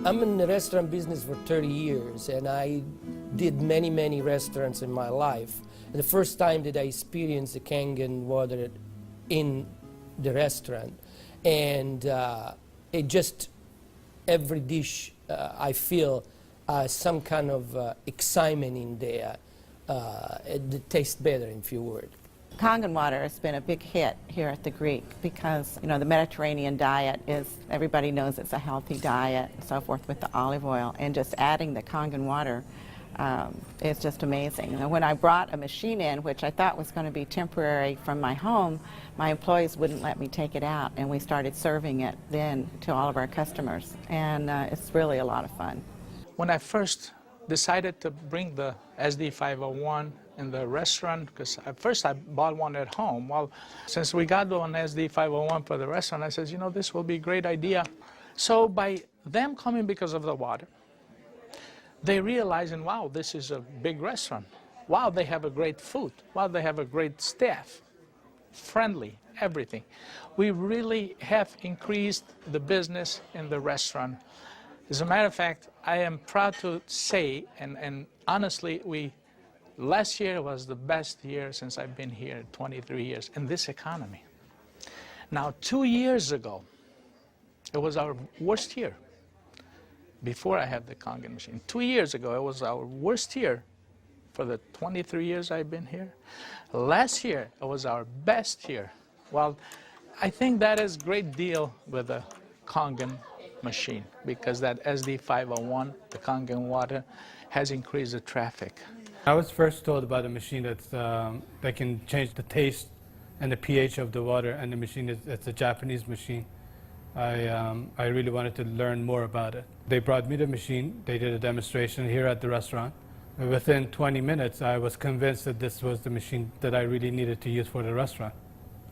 I'm in the restaurant business for 30 years, and I did many restaurants in my life. And the first time that I experienced the Kangen water in the restaurant, and it just, every dish I feel some kind of excitement in there. It tastes better, in few words. Kangen water has been a big hit here at the Greek because, you know, the Mediterranean diet is, everybody knows it's a healthy diet and so forth with the olive oil, and just adding the Kangen water is just amazing. And when I brought a machine in, which I thought was going to be temporary from my home, my employees wouldn't let me take it out, and we started serving it then to all of our customers, and it's really a lot of fun. When I first decided to bring the SD501 in the restaurant, because at first I bought one at home. Well, since we got one SD501 for the restaurant, I said, you know, this will be a great idea. So by them coming because of the water, they realizing, wow, this is a big restaurant. Wow, they have a great food. Wow, they have a great staff. Friendly, everything. We really have increased the business in the restaurant. As a matter of fact, I am proud to say, and honestly, last year was the best year since I've been here, 23 years, in this economy. Now, 2 years ago, it was our worst year, before I had the Kangen machine. 2 years ago, it was our worst year for the 23 years I've been here. Last year, it was our best year. Well, I think that is a great deal with the Kangen machine, because that SD501, the Kangen water, has increased the traffic. I was first told about a machine that can change the taste and the pH of the water, and the machine it's a Japanese machine. I really wanted to learn more about it. They brought me the machine, they did a demonstration here at the restaurant. And within 20 minutes, I was convinced that this was the machine that I really needed to use for the restaurant.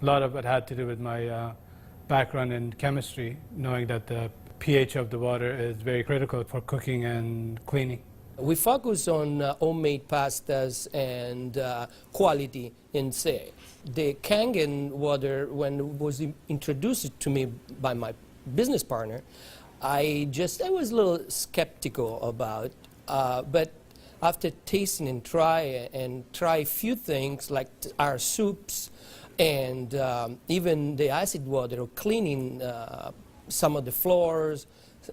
A lot of it had to do with my background in chemistry, knowing that the pH of the water is very critical for cooking and cleaning. We focus on homemade pastas and quality in say. The Kangen water, when it was introduced to me by my business partner, I was a little skeptical about, but after tasting and try a few things like our soups and even the acid water, or cleaning some of the floors,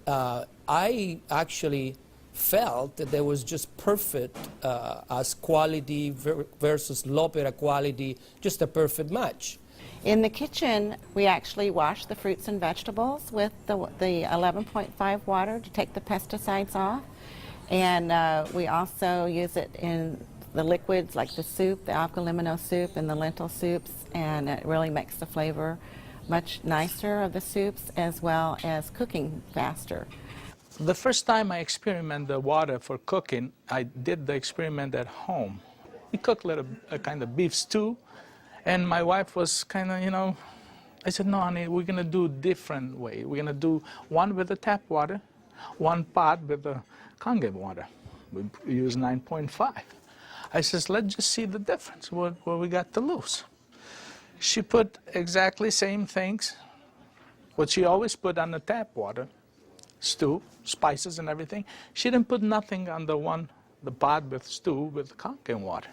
I actually felt that there was just perfect as quality versus L'Opera quality, just a perfect match. In the kitchen, we actually wash the fruits and vegetables with the 11.5 water to take the pesticides off. And we also use it in the liquids like the soup, the alkalimino soup and the lentil soups, and it really makes the flavor much nicer of the soups, as well as cooking faster. The first time I experimented the water for cooking, I did the experiment at home. We cooked a kind of beef stew, and my wife was kind of, you know, I said, no, honey, we're going to do a different way. We're going to do one with the tap water, one pot with the Kangen water. We use 9.5. I says, let's just see the difference, what we got to lose. She put exactly same things, what she always put on the tap water, stew, spices and everything. She didn't put nothing on the pot with stew with Kangen water.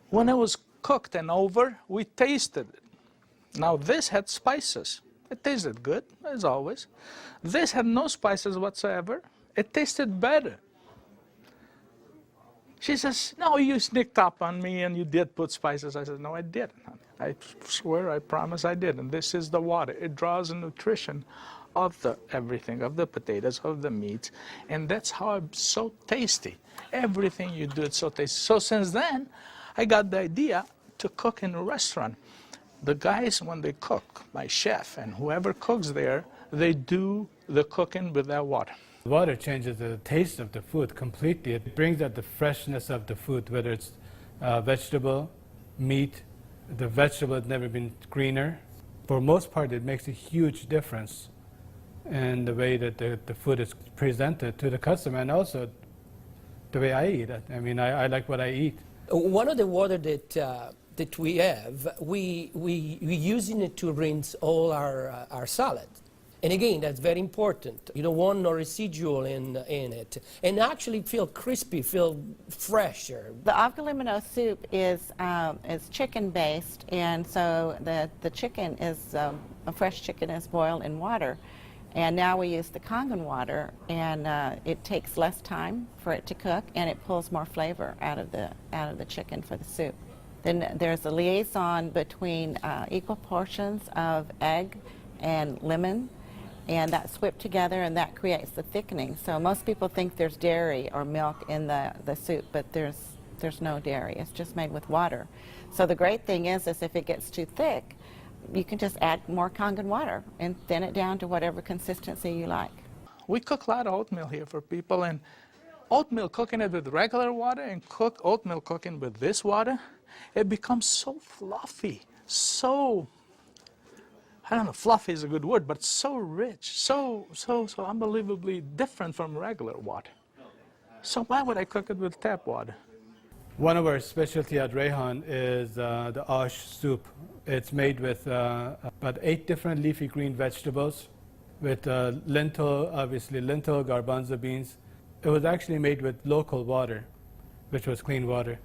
When it was cooked and over, we tasted it. Now this had spices. It tasted good, as always. This had no spices whatsoever. It tasted better. She says, no, you sneaked up on me and you did put spices. I said, no, I didn't, honey. I swear, I promise I did. And this is the water. It draws the nutrition of the everything, of the potatoes, of the meats. And that's how it's so tasty. Everything you do, it's so tasty. So since then, I got the idea to cook in a restaurant. The guys, when they cook, my chef and whoever cooks there, they do the cooking with that water. Water changes the taste of the food completely. It brings out the freshness of the food, whether it's vegetable, meat. The vegetable has never been greener. For most part, it makes a huge difference in the way that the food is presented to the customer, and also the way I eat it. I mean, I like what I eat. One of the water that we have, we using it to rinse all our salad. And again, that's very important. You don't want no residual in it. And actually feel crispy, feel fresher. The avgalimino soup is chicken-based, and so the chicken is, a fresh chicken is boiled in water. And now we use the Kangen water, and it takes less time for it to cook, and it pulls more flavor out of the chicken for the soup. Then there's a liaison between equal portions of egg and lemon, and that's whipped together, and that creates the thickening. So most people think there's dairy or milk in the soup, but there's no dairy. It's just made with water. So the great thing is if it gets too thick, you can just add more Kangen water and thin it down to whatever consistency you like. We cook a lot of oatmeal here for people, and oatmeal, cooking it with regular water and oatmeal cooking with this water, it becomes so fluffy, so, I don't know, fluffy is a good word, but so rich, so unbelievably different from regular water. So why would I cook it with tap water? One of our specialty at Rehan is the ash soup. It's made with about 8 different leafy green vegetables, with lentil, obviously lentil, garbanzo beans. It was actually made with local water, which was clean water.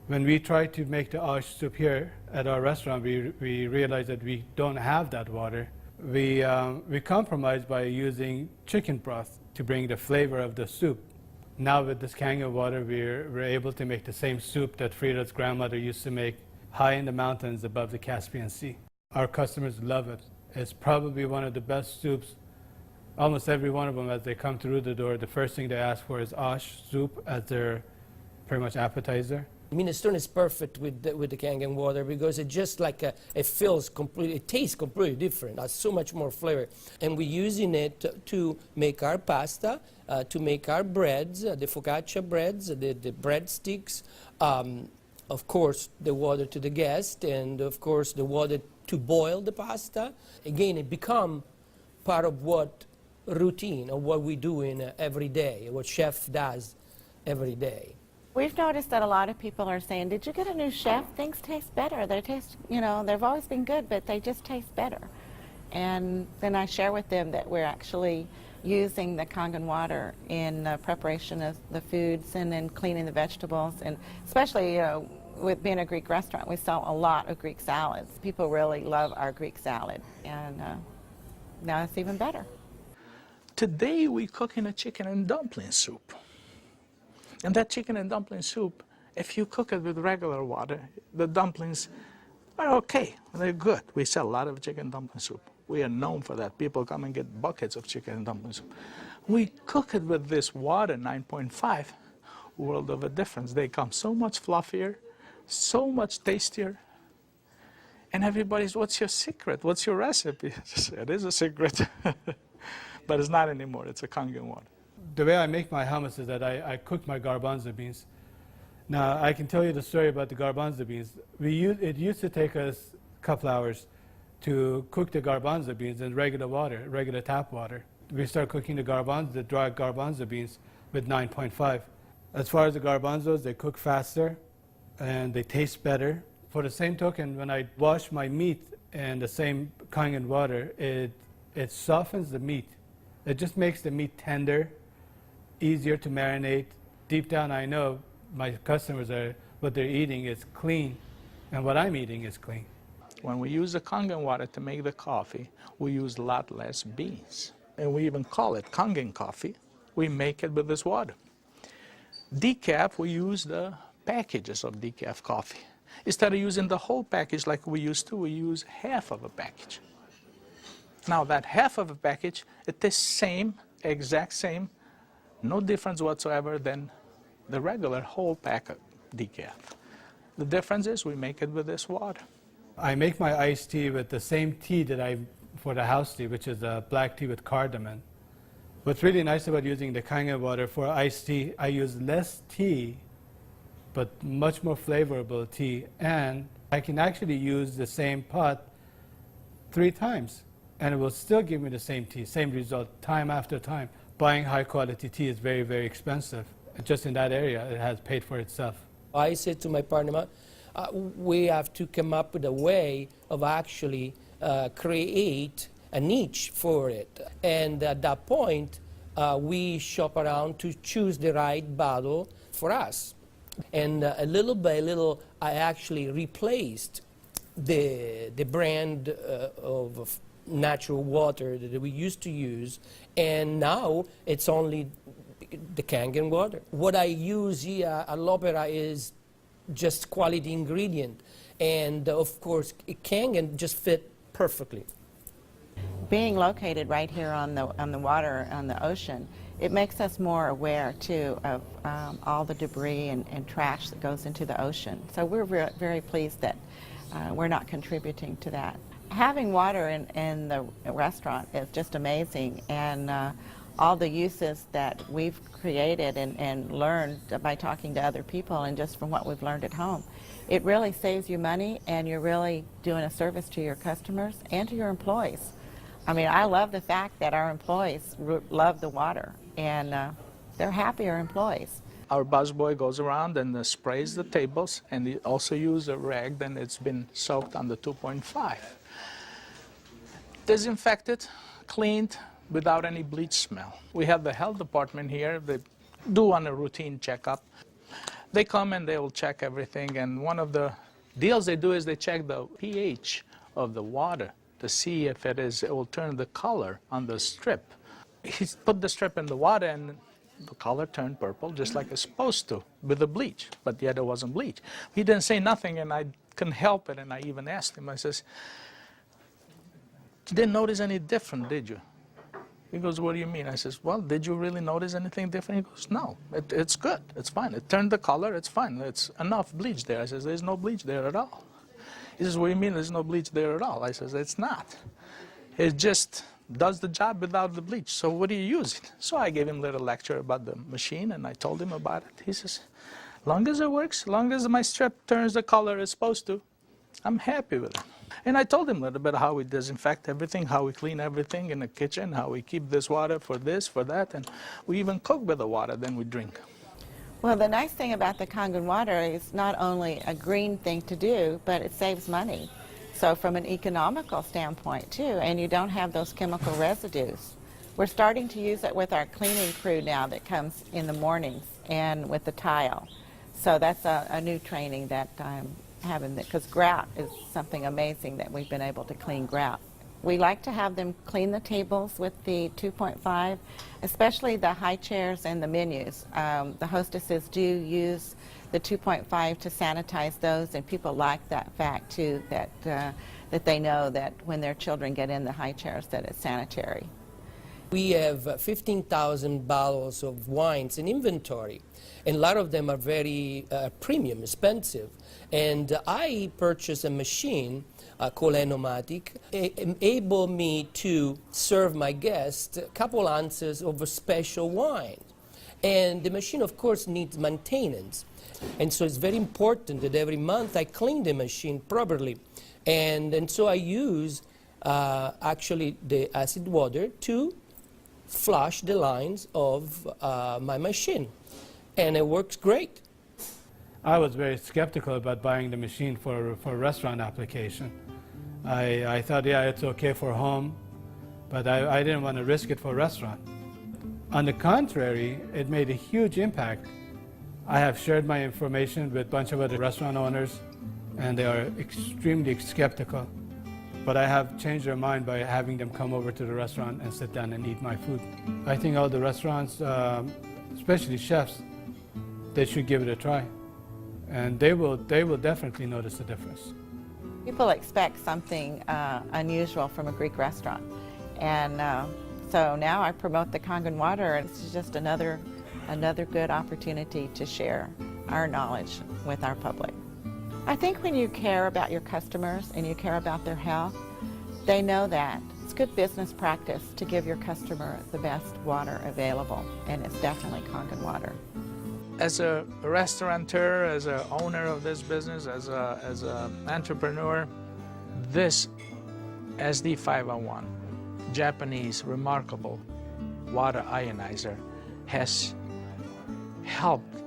When we tried to make the ash soup here at our restaurant, we realized that we don't have that water. We compromised by using chicken broth to bring the flavor of the soup. Now with this Kangen water, we're able to make the same soup that Frida's grandmother used to make high in the mountains above the Caspian Sea. Our customers love it. It's probably one of the best soups. Almost every one of them, as they come through the door, the first thing they ask for is ash soup as their pretty much appetizer. Minestrone is perfect with the Kangen water because it just like it feels completely, it tastes completely different. Has so much more flavor, and we're using it to make our pasta, to make our breads, the focaccia breads, the breadsticks. Of course, the water to the guest, and of course the water to boil the pasta. Again, it become part of what routine of what we do in every day, what chef does every day. We've noticed that a lot of people are saying, did you get a new chef? Things taste better. They taste, you know, they've always been good, but they just taste better. And then I share with them that we're actually using the Kangen water in preparation of the foods and in cleaning the vegetables. And especially, you know, with being a Greek restaurant, we sell a lot of Greek salads. People really love our Greek salad, and now it's even better. Today we're cooking a chicken and dumpling soup. And that chicken and dumpling soup, if you cook it with regular water, the dumplings are okay. They're good. We sell a lot of chicken dumpling soup. We are known for that. People come and get buckets of chicken and dumpling soup. We cook it with this water, 9.5, world of a difference. They come so much fluffier, so much tastier. And everybody's, what's your secret? What's your recipe? It is a secret. But it's not anymore. It's a Kangen water. The way I make my hummus is that I cook my garbanzo beans. Now, I can tell you the story about the garbanzo beans. It used to take us a couple hours to cook the garbanzo beans in regular water, regular tap water. We start cooking the dry garbanzo beans with 9.5. As far as the garbanzos, they cook faster and they taste better. For the same token, when I wash my meat in the same Kangen water, it softens the meat. It just makes the meat tender, easier to marinate. Deep down, I know my customers what they're eating is clean, and what I'm eating is clean. When we use the Kangen water to make the coffee, we use a lot less beans. And we even call it Kangen coffee. We make it with this water. Decaf, we use the packages of decaf coffee. Instead of using the whole package like we used to, we use half of a package. Now that half of a package, it is same, exact same, no difference whatsoever than the regular whole pack of decaf. The difference is we make it with this water. I make my iced tea with the same tea that for the house tea, which is a black tea with cardamom. What's really nice about using the Kangen water for iced tea, I use less tea, but much more flavorful tea, and I can actually use the same pot 3 times, and it will still give me the same tea, same result, time after time. Buying high quality tea is very, very expensive. Just in that area, it has paid for itself. I said to my partner, we have to come up with a way of actually create a niche for it. And at that point, we shop around to choose the right bottle for us. And little by little, I actually replaced the brand of natural water that we used to use, and now it's only the Kangen water. What I use here at L'Opera is just quality ingredient, and of course, Kangen just fit perfectly. Being located right here on the water, on the ocean, it makes us more aware too of all the debris and trash that goes into the ocean. So we're very pleased that we're not contributing to that. Having water in the restaurant is just amazing, and all the uses that we've created and learned by talking to other people and just from what we've learned at home, it really saves you money, and you're really doing a service to your customers and to your employees. I mean, I love the fact that our employees love the water, and they're happier employees. Our busboy goes around and sprays the tables, and he also uses a rag, then it's been soaked on the 2.5. Disinfected, cleaned, without any bleach smell. We have the health department here. They do on a routine checkup. They come and they will check everything, and one of the deals they do is they check the pH of the water to see if it will turn the color on the strip. He put the strip in the water, and the color turned purple, just like it's supposed to, with the bleach, but yet it wasn't bleach. He didn't say nothing, and I couldn't help it, and I even asked him, I says, "You didn't notice any different, did you?" He goes, "What do you mean?" I says, "Well, did you really notice anything different?" He goes, "No, it's good, it's fine. It turned the color, it's fine. It's enough bleach there." I says, "There's no bleach there at all." He says, "What do you mean there's no bleach there at all?" I says, "It's not. It just does the job without the bleach. So what are you using?" So I gave him a little lecture about the machine, and I told him about it. He says, "Long as it works, long as my strip turns the color it's supposed to, I'm happy with it." And I told him a little bit how we disinfect everything, how we clean everything in the kitchen, how we keep this water for this, for that, and we even cook with the water, then we drink. Well, the nice thing about the Kangen water is not only a green thing to do, but it saves money. So from an economical standpoint too, and you don't have those chemical residues. We're starting to use it with our cleaning crew now that comes in the mornings and with the tile. So that's a new training that I'm having, because grout is something amazing that we've been able to clean grout. We like to have them clean the tables with the 2.5, especially the high chairs and the menus. The hostesses do use the 2.5 to sanitize those, and people like that fact too, that they know that when their children get in the high chairs that it's sanitary. We have 15,000 bottles of wines in inventory, and a lot of them are very premium, expensive. And I purchased a machine called Enomatic, enable me to serve my guests a couple ounces of a special wine. And the machine, of course, needs maintenance. And so it's very important that every month I clean the machine properly. And so I use actually the acid water to flush the lines of my machine. And it works great. I was very skeptical about buying the machine for a restaurant application. I thought, yeah, it's okay for home, but I didn't want to risk it for a restaurant. On the contrary, it made a huge impact. I have shared my information with a bunch of other restaurant owners, and they are extremely skeptical. But I have changed their mind by having them come over to the restaurant and sit down and eat my food. I think all the restaurants, especially chefs, they should give it a try. And they will definitely notice the difference. People expect something unusual from a Greek restaurant. And so now I promote the Kangen water, and it's just another good opportunity to share our knowledge with our public. I think when you care about your customers and you care about their health, they know that. It's good business practice to give your customer the best water available, and it's definitely Kangen water. As a restaurateur, as an owner of this business, as an entrepreneur, this SD501, Japanese remarkable water ionizer, has helped